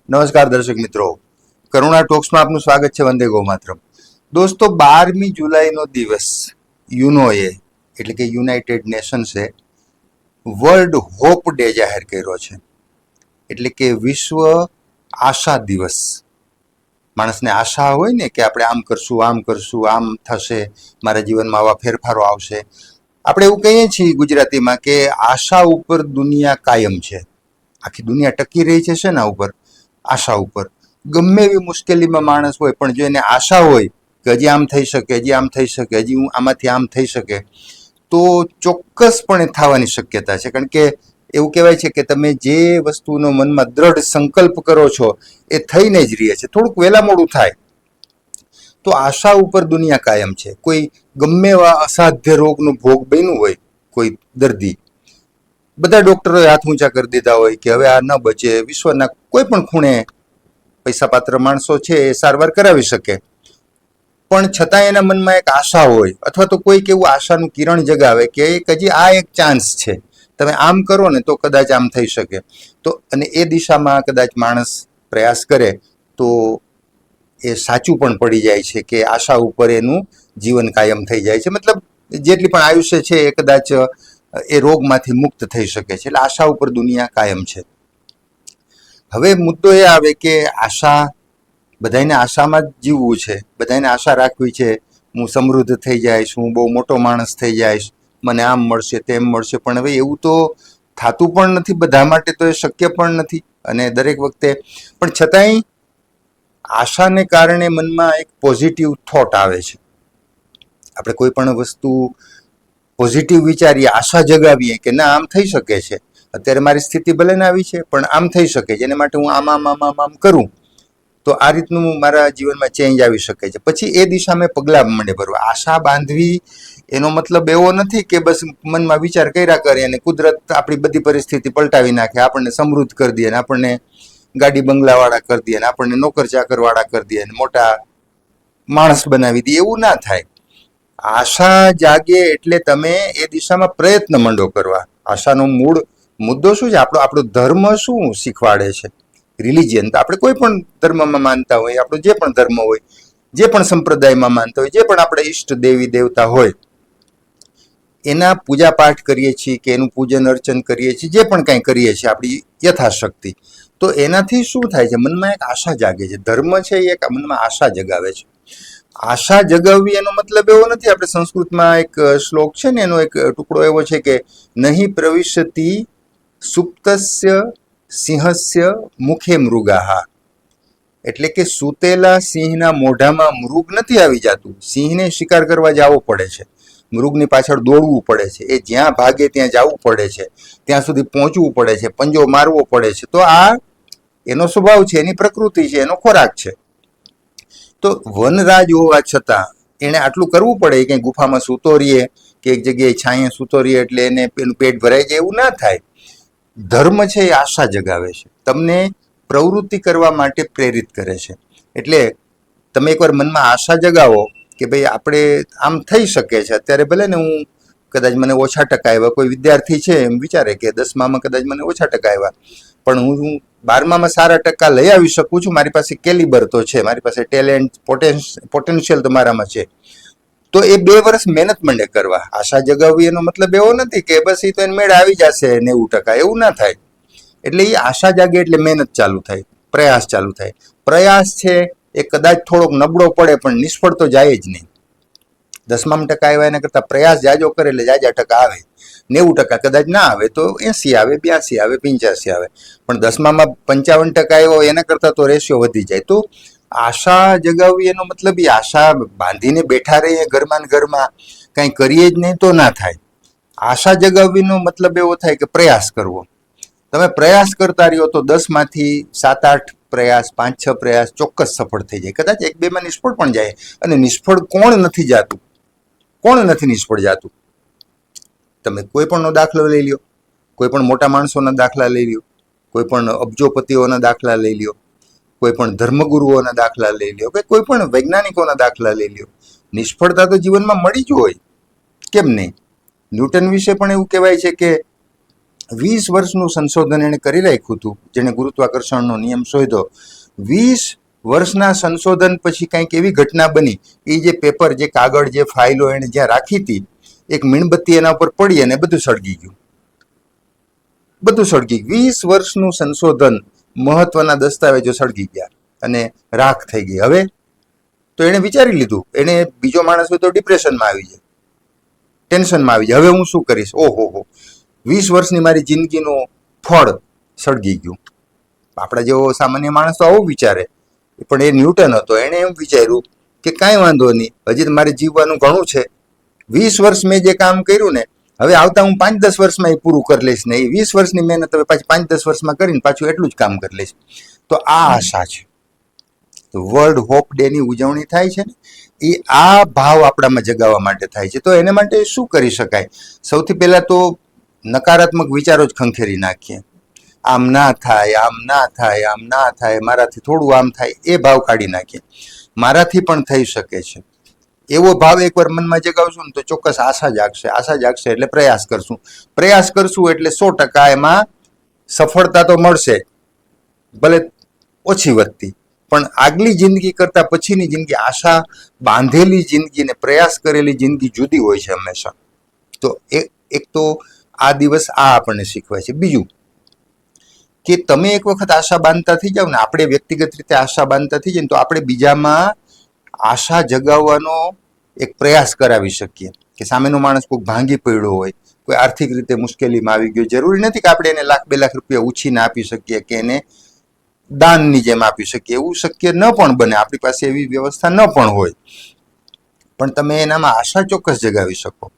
નમસ્કાર દર્શક મિત્રો, કરુણા ટોક્સમાં આપનું સ્વાગત છે. વંદે ગૌ માતરમ. દોસ્તો, 12મી જુલાઈનો દિવસ યુનોએ એટલે કે યુનાઇટેડ નેશન્સે વર્લ્ડ હોપ ડે જાહેર કર્યો છે. એટલે કે વિશ્વ આશા દિવસ. માણસને આશા હોય ને કે આપણે આમ કરશું, આમ થશે, મારા જીવનમાં આવા ફેરફારો આવશે. આપણે એવું કહીએ છીએ ગુજરાતીમાં કે આશા ઉપર દુનિયા કાયમ છે. આખી દુનિયા ટકી રહી છે શેના ઉપર? આશા ઉપર. ગમે એવી મુશ્કેલીમાં માણસ હોય, પણ જો એને આશા હોય કે હજી આમ થઈ શકે, હજી આમ થઈ શકે, હજી હું આમાંથી આમ થઈ શકે, તો ચોક્કસપણે થવાની શક્યતા છે. કારણ કે એવું કહેવાય છે કે તમે જે વસ્તુનો મનમાં દ્રઢ સંકલ્પ કરો છો એ થઈને જ રહે છે. થોડુંક વહેલા મોડું થાય. તો આશા ઉપર દુનિયા કાયમ છે. કોઈ ગમે એવા અસાધ્ય રોગનો ભોગ બન્યું હોય કોઈ દર્દી, બધા ડોક્ટરોએ હાથ ઊંચા કરી દીધા હોય કે હવે આ ન બચે. વિશ્વના કોઈ પણ ખૂણે પૈસાપાત્ર માણસો છે એ સારવાર કરાવી શકે, પણ છતાં એના મનમાં એક આશા હોય, અથવા તો કોઈક એવું આશાનું કિરણ જગાવે કે હજી આ એક ચાન્સ છે, તમે આમ કરો ને તો કદાચ આમ થઈ શકે. તો અને એ દિશામાં કદાચ માણસ પ્રયાસ કરે તો એ સાચું પણ પડી જાય છે કે આશા ઉપર એનું જીવન કાયમ થઈ જાય છે. મતલબ જેટલી પણ આયુષ્ય છે એ કદાચ એ રોગમાંથી મુક્ત થઈ શકે છે. એટલે આશા ઉપર દુનિયા કાયમ છે. હવે મુદ્દો એ આવે કે આશા, બધાને આશામાં જ જીવવું છે, બધાને આશા રાખવી છે હું સમૃદ્ધ થઈ જઈશ, હું બહુ મોટો માણસ થઈ જઈશ, મને આમ મળશે તેમ મળશે. પણ હવે એવું તો થતું પણ નથી બધા માટે, તો એ શક્ય પણ નથી. અને દરેક વખતે પણ છતાંય આશાને કારણે મનમાં એક પોઝિટિવ થોટ આવે છે. આપણે કોઈ પણ વસ્તુ પોઝિટિવ વિચારીએ, આશા જગાવીએ કે ના આમ થઈ શકે છે, અત્યારે મારી સ્થિતિ ભલે ને આવી છે પણ આમ થઈ શકે છે, એના માટે હું આમ કરું તો આ રીતનું મારા જીવનમાં ચેન્જ આવી શકે છે. પછી એ દિશામાં પગલાં મને ભરવા. આશા બાંધવી એનો મતલબ એવો નથી કે બસ મનમાં વિચાર કર્યા કરે અને કુદરત આપણી બધી પરિસ્થિતિ પલટાવી નાખે, આપણને સમૃદ્ધ કરી દે, અને આપણને ગાડી બંગલાવાળા કરી દે, અને આપણને નોકર ચાકરવાળા કરી દે, અને મોટા માણસ બનાવી દે. એવું ના થાય. આશા જાગે એટલે તમે એ દિશામાં પ્રયત્ન માંડો કરવા. આશાનો મૂળ મુદ્દો શું છે? આપણો ધર્મ શું શીખવાડે છે? રિલિજિયન તો આપણે કોઈ પણ ધર્મમાં માનતા હોય, આપણો જે પણ ધર્મ હોય, જે પણ સંપ્રદાયમાં માનતા હોય, જે પણ આપણે ઈષ્ટ દેવી દેવતા હોય, એના પૂજા પાઠ કરીએ છીએ કે એનું પૂજન અર્ચન કરીએ છીએ, જે પણ કાંઈ કરીએ છીએ આપણી યથાશક્તિ, તો એનાથી શું થાય છે? મનમાં એક આશા જાગે છે. ધર્મ છે એ એક મનમાં આશા જગાવે છે. આશા જગાવવી એનો મતલબ એવો નથી. આપણે સંસ્કૃતમાં એક શ્લોક છે ને, એનો એક ટુકડો એવો છે કે નહીં પ્રવિશતિ સુપ્તસ્ય સિંહસ્ય મુખે મૃગાહા. એટલે કે સૂતેલા સિંહના મોઢામાં મૃગ નથી આવી જતું. સિંહને શિકાર કરવા જવો પડે છે, મૃગની પાછળ દોડવું પડે છે, એ જ્યાં ભાગે ત્યાં જવું પડે છે, ત્યાં સુધી પહોંચવું પડે છે, પંજો મારવો પડે છે. તો આ એનો સ્વભાવ છે, એની પ્રકૃતિ છે, એનો ખોરાક છે. તો વનરાજ હોવા છતાં એને આટલું કરવું પડે. કંઈ ગુફામાં સૂતો રહીએ કે એક જગ્યાએ છાંયે સૂતો રહીએ એટલે એને પેલું પેટ ભરાઈ જાય એવું ના થાય. ધર્મ છે એ આશા જગાવે છે, તમને પ્રવૃત્તિ કરવા માટે પ્રેરિત કરે છે. એટલે તમે એકવાર મનમાં આશા જગાવો કે ભાઈ આપણે આમ થઈ શકે છે. અત્યારે ભલે ને હું કદાચ મને ઓછા ટકા આવ્યા, કોઈ વિદ્યાર્થી છે એમ વિચારે કે 10મામાં કદાચ મને ઓછા ટકા આવ્યા, પણ હું 12મામાં સારા ટકા લઈ આવી શકું છું, મારી પાસે કેલિબર તો છે, મારી પાસે ટેલેન્ટ, પોટેન્શિયલ તો મારામાં છે. તો એ 2 વર્ષ મહેનત માંડે કરવા. આશા જગાવવી એનો મતલબ એવો નથી કે બસ એ તો એને મેળ આવી જશે 90%, એવું ના થાય. એટલે એ આશા જાગે એટલે મહેનત ચાલુ થાય, પ્રયાસ ચાલુ થાય. પ્રયાસ છે એ કદાચ થોડોક નબળો પડે પણ નિષ્ફળ તો જાય જ નહીં. 10માં ટકા આવ્યા એના કરતાં પ્રયાસ જાજો કરે એટલે જાજા ટકા આવે. 90% કદાચ ના આવે તો 80 આવે, 82 આવે, 85 આવે, પણ 10માં 55% આવ્યો એના કરતાં તો રેશિયો વધી જાય. તો આશા જગાવવી એનો મતલબ એ આશા બાંધીને બેઠા રહીએ ઘરમાં ને ઘરમાં, કાંઈ કરીએ જ નહીં તો ના થાય. આશા જગાવવીનો મતલબ એવો થાય કે પ્રયાસ કરવો. તમે પ્રયાસ કરતા રહ્યો તો 10માંથી 7-8 પ્રયાસ, 5-6 પ્રયાસ ચોક્કસ સફળ થઈ જાય. કદાચ 1-2માં નિષ્ફળ પણ જાય. અને નિષ્ફળ કોણ નથી જાતું? કોણ નથી નિષ્ફળ જાતું? તમે કોઈ પણનો દાખલો લઈ લ્યો, કોઈ પણ મોટા માણસોના દાખલા લઈ લ્યો, કોઈ પણ અબજોપતિઓના દાખલા લઈ લ્યો, કોઈ પણ ધર્મગુરુઓના દાખલા લઈ લ્યો, કે કોઈ પણ વૈજ્ઞાનિકોના દાખલા લઈ લ્યો. નિષ્ફળતા તો જીવનમાં મળી જ હોય, કેમ નહીં? ન્યૂટન વિશે પણ એવું કહેવાય છે કે 20 વર્ષનું સંશોધન એણે કરી રાખ્યું હતું, જેણે ગુરુત્વાકર્ષણનો નિયમ શોધ્યો. 20 વર્ષના સંશોધન પછી કંઈક એવી ઘટના બની, એ જે પેપર, જે કાગળ, જે ફાઇલો એણે જ્યાં રાખી હતી, એક મીણબત્તી એના ઉપર પડી અને બધું સળગી ગયું. બધું સળગી ગયું. 20 વર્ષનું સંશોધન, મહત્વના દસ્તાવેજો સળગી ગયા અને રાખ થઈ ગઈ. હવે તો એણે વિચારી લીધું, એને બીજો માણસ હોય તો ડિપ્રેશનમાં આવી જાય, ટેન્શનમાં આવી જાય. હવે હું શું કરીશ? ઓહો, 20 વર્ષની મારી જિંદગીનું ફળ સળગી ગયું. આપણા જેવો સામાન્ય માણસ તો આવું વિચારે, પણ એ ન્યૂટન હતો. એણે એમ વિચાર્યું કે કાંઈ વાંધો નહીં, હજી તો મારે જીવવાનું ઘણું છે. 20 વર્ષ મેં જે કામ કર્યું ને, હવે આવતા હું 5-10 વર્ષમાં એ પૂરું કરી લઈશ ને એ 20 વર્ષની મહેનત હવે પાછી 5-10 વર્ષમાં કરીને પાછું એટલું જ કામ કરી લઈશ. તો આ આશા છે. તો વર્લ્ડ હોપ ડે ની ઉજવણી થાય છે ને, એ આ ભાવ આપણામાં જગાવવા માટે થાય છે. તો એને માટે શું કરી શકાય? સૌથી પહેલા તો નકારાત્મક વિચારો જ ખંખેરી નાખીએ. આમ ના થાય, આમ ના થાય, આમ ના થાય, મારાથી થોડું આમ થાય, એ ભાવ કાઢી નાખીએ. મારાથી પણ થઈ શકે છે એવો ભાવ એકવાર મનમાં જગાવશું ને તો ચોક્કસ આશા જાગશે. આશા જાગશે એટલે પ્રયાસ કરશું. પ્રયાસ કરશું એટલે 100% એમાં સફળતા તો મળશે, ભલે ઓછી વધતી, પણ આગલી જિંદગી કરતા પછીની જિંદગી, આશા બાંધેલી જિંદગી ને પ્રયાસ કરેલી જિંદગી જુદી હોય છે હંમેશા. તો એક તો આ દિવસ આ આપણને શીખવાય છે. બીજું કે તમે એક વખત આશા બાંધતા થઈ જાવ ને, આપણે વ્યક્તિગત રીતે આશા બાંધતા થઈ જાય ને, તો આપણે બીજામાં આશા જગાવવાનો એક પ્રયાસ કરાવી શકીએ. કે સામેનો માણસ કોઈ ભાંગી પડ્યો હોય, કોઈ આર્થિક રીતે મુશ્કેલીમાં આવી ગયો, જરૂરી નથી કે આપણે એને ₹1-2 લાખ ઉછીને આપી શકીએ કે એને દાનની જેમ આપી શકીએ. એવું શક્ય ન પણ બને, આપણી પાસે એવી વ્યવસ્થા ન પણ હોય. પણ તમે એનામાં આશા ચોક્કસ જગાવી શકો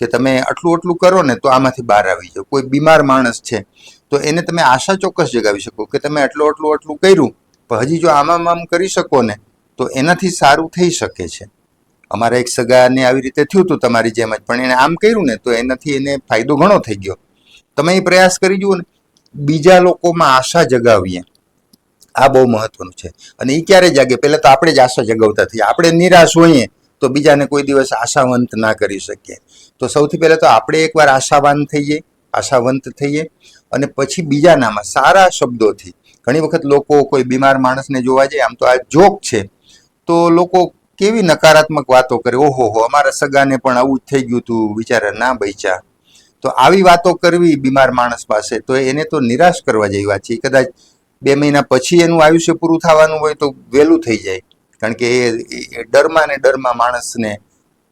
કે તમે આટલું કરો ને તો આમાંથી બહાર આવી જાઓ. કોઈ બીમાર માણસ છે તો એને તમે આશા ચોક્કસ જગાવી શકો કે તમે આટલું કર્યું, પણ હજી જો આમ કરી શકો ને તો એનાથી સારું થઈ શકે છે. અમારા એક સગાને આવી રીતે થયું હતું તમારી જેમ જ, પણ એને આમ કર્યું ને તો એનાથી એને ફાયદો ઘણો થઈ ગયો. તમે એ પ્રયાસ કરી જુઓ ને, બીજા લોકોમાં આશા જગાવીએ, આ બહુ મહત્વનું છે. અને એ ક્યારે જાગે? પહેલા તો આપણે જ આશા જગાવતા થઈએ. આપણે નિરાશ હોઈએ તો બીજાને કોઈ દિવસ આશાવંત ના કરી શકીએ. તો સૌથી પહેલા તો આપણે એકવાર આશાવંત થઈએ અને પછી બીજાનામાં સારા શબ્દોથી. ઘણી વખત લોકો કોઈ બીમાર માણસને જોવા જાય, આમ તો આ જોક છે, તો લોકો કેવી નકારાત્મક વાતો કરે, ઓહો, અમારા સગાને પણ આવું જ થઈ ગયું હતું, બિચારા ના બચ્યા. તો આવી વાતો કરવી બીમાર માણસ પાસે, તો એને તો નિરાશ કરવા જેવી વાત છે. કદાચ 2 મહિના પછી એનું આયુષ્ય પૂરું થવાનું હોય તો વહેલું થઈ જાય, કારણ કે એ ડરમાં માણસને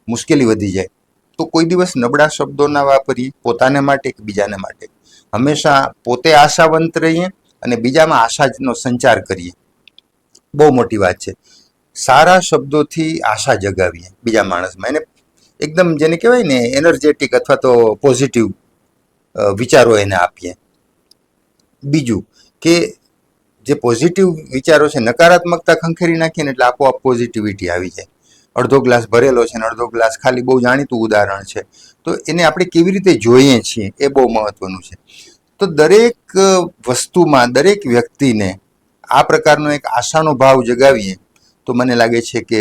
મુશ્કેલી વધી જાય. તો કોઈ દિવસ નબળા શબ્દો ના વાપરીએ, પોતાને માટે કે બીજાને માટે. હંમેશા પોતે આશાવંત રહીએ અને બીજામાં આશાનો સંચાર કરીએ. બહુ મોટી વાત છે. સારા શબ્દોથી આશા જગાવીએ બીજા માણસમાં, એને એકદમ જેને કહેવાય ને એનર્જેટિક અથવા તો પોઝિટિવ વિચારો એને આપીએ. બીજું કે જે પોઝિટિવ વિચારો છે, નકારાત્મકતા ખંખેરી નાખીએ ને એટલે આપોઆપ પોઝિટિવિટી આવી જાય. અડધો ગ્લાસ ભરેલો છે ને અડધો ગ્લાસ ખાલી, બહુ જાણીતું ઉદાહરણ છે. તો એને આપણે કેવી રીતે જોઈએ છીએ એ બહુ મહત્વનું છે. તો દરેક વસ્તુમાં, દરેક વ્યક્તિને આ પ્રકારનો એક આશાનો ભાવ જગાવીએ તો મને લાગે છે કે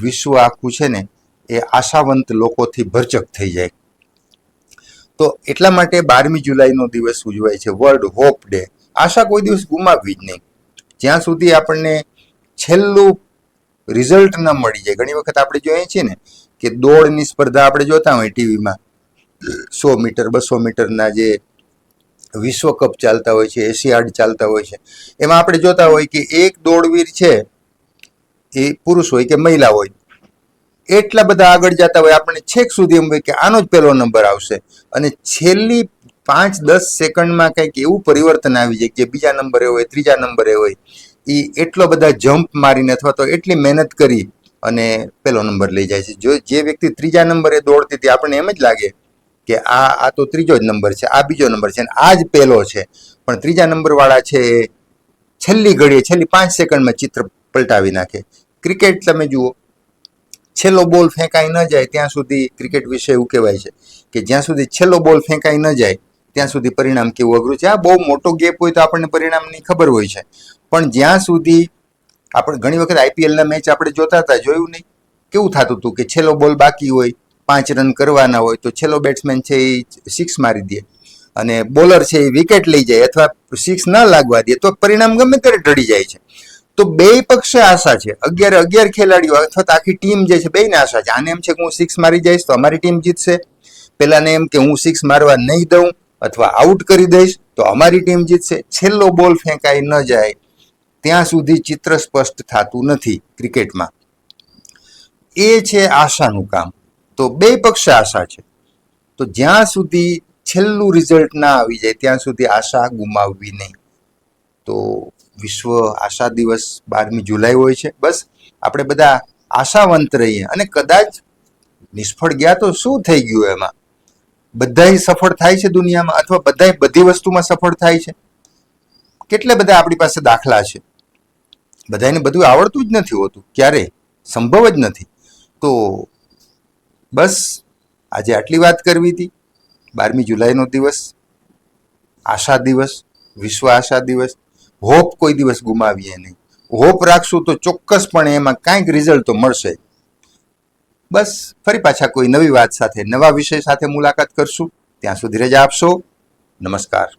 વિશ્વ આખું છે ને એ આશાવંત લોકોથી ભરચક થઈ જાય. તો એટલા માટે 12મી જુલાઈનો દિવસ ઉજવાય છે, વર્લ્ડ હોપ ડે. આશા કોઈ દિવસ ગુમાવવી જ નહીં. જ્યાં સુધી આપણને છેલ્લું રિઝલ્ટ ન મળી જાય. ઘણી વખત આપણે જોઈએ છીએ ને કે દોડની સ્પર્ધા આપણે જોતા હોય ટીવીમાં, 100 મીટર 200 મીટરના જે વિશ્વ કપ ચાલતા હોય છે, એશિયાડ ચાલતા હોય છે, એમાં આપણે જોતા હોય કે એક દોડવીર છે, એ પુરુષ હોય કે મહિલા હોય, એટલા બધા આગળ જતા હોય, આપણને છેક સુધી એમ હોય કે આનો જ પહેલો નંબર આવશે, અને છેલ્લી 5-10 સેકન્ડમાં કંઈક એવું પરિવર્તન આવી જાય કે બીજા નંબરે હોય, ત્રીજા નંબરે હોય, એ એટલો બધા જમ્પ મારીને અથવા તો એટલી મહેનત કરી અને પહેલો નંબર લઈ જાય છે. જો જે વ્યક્તિ ત્રીજા નંબરે દોડતી હતી, આપણને એમ જ લાગે કે આ તો ત્રીજો જ નંબર છે, આ બીજો નંબર છે, આ જ પહેલો છે. પણ ત્રીજા નંબરવાળા છે છેલ્લી ઘડીએ, છેલ્લી 5 સેકન્ડમાં ચિત્ર પલટાવી નાખે. ક્રિકેટ તમે જુઓ, છેલ્લો બોલ ફેંકાઈ ન જાય ત્યાં સુધી, ક્રિકેટ વિશે એવું કહેવાય છે કે જ્યાં સુધી છેલ્લો બોલ ફેંકાઈ ન જાય ત્યાં સુધી પરિણામ કેવું અઘરું છે. આ બહુ મોટો ગેપ હોય તો આપણને પરિણામની ખબર હોય છે, પણ જ્યાં સુધી આપણે ઘણી વખત આઈપીએલના મેચ આપણે જોતા હતા, જોયું નહીં? કેવું થતું હતું કે છેલ્લો બોલ બાકી હોય, 5 રન કરવાના હોય તો છેલ્લો બેટ્સમેન છે એ 6 મારી દે. અને બોલર છે એ વિકેટ લઈ જાય અથવા સિક્સ ન લાગવા દે તો પરિણામ ગમે ત્યારે ઢળી જાય છે. તો બે પક્ષે આશા છે. 11 ખેલાડીઓ અથવા તો આખી ટીમ જે છે બેને આશા છે. આને એમ છે કે હું સિક્સ મારી જઈશ તો અમારી ટીમ જીતશે, પેલાને એમ કે હું સિક્સ મારવા નહીં દઉં અથવા આઉટ કરી દઈશ તો અમારી ટીમ જીતશે. છેલ્લો બોલ ફેંકાઈ ન જાય ત્યાં સુધી ચિત્ર સ્પષ્ટ થતું નથી ક્રિકેટમાં. એ છે આશાનું કામ. તો બે પક્ષે આશા છે. તો જ્યાં સુધી છેલ્લું રિઝલ્ટ ના આવી જાય ત્યાં સુધી આશા ગુમાવવી નહીં. તો વિશ્વ આશા દિવસ 12મી જુલાઈ હોય છે. બસ આપણે બધા આશાવંત રહીએ અને કદાચ નિષ્ફળ ગયા તો શું થઈ ગયું એમાં? બધાય સફળ થાય છે દુનિયામાં અથવા બધાય બધી વસ્તુમાં સફળ થાય છે? કેટલા બધા આપણી પાસે દાખલા છે. બધાને બધું આવડતું જ નથી હોતું, ક્યારેય સંભવ જ નથી. તો બસ આજે આટલી વાત કરવી હતી. 12મી જુલાઈનો દિવસ, આશા દિવસ, વિશ્વ આશા દિવસ. હોપ કોઈ દિવસ ગુમાવીએ નહીં. હોપ રાખશું તો ચોક્કસપણે એમાં કાંઈક રિઝલ્ટ તો મળશે. બસ ફરી પાછા કોઈ નવી વાત સાથે, નવા વિષય સાથે મુલાકાત કરશું. ત્યાં સુધી રજા આપશો. નમસ્કાર.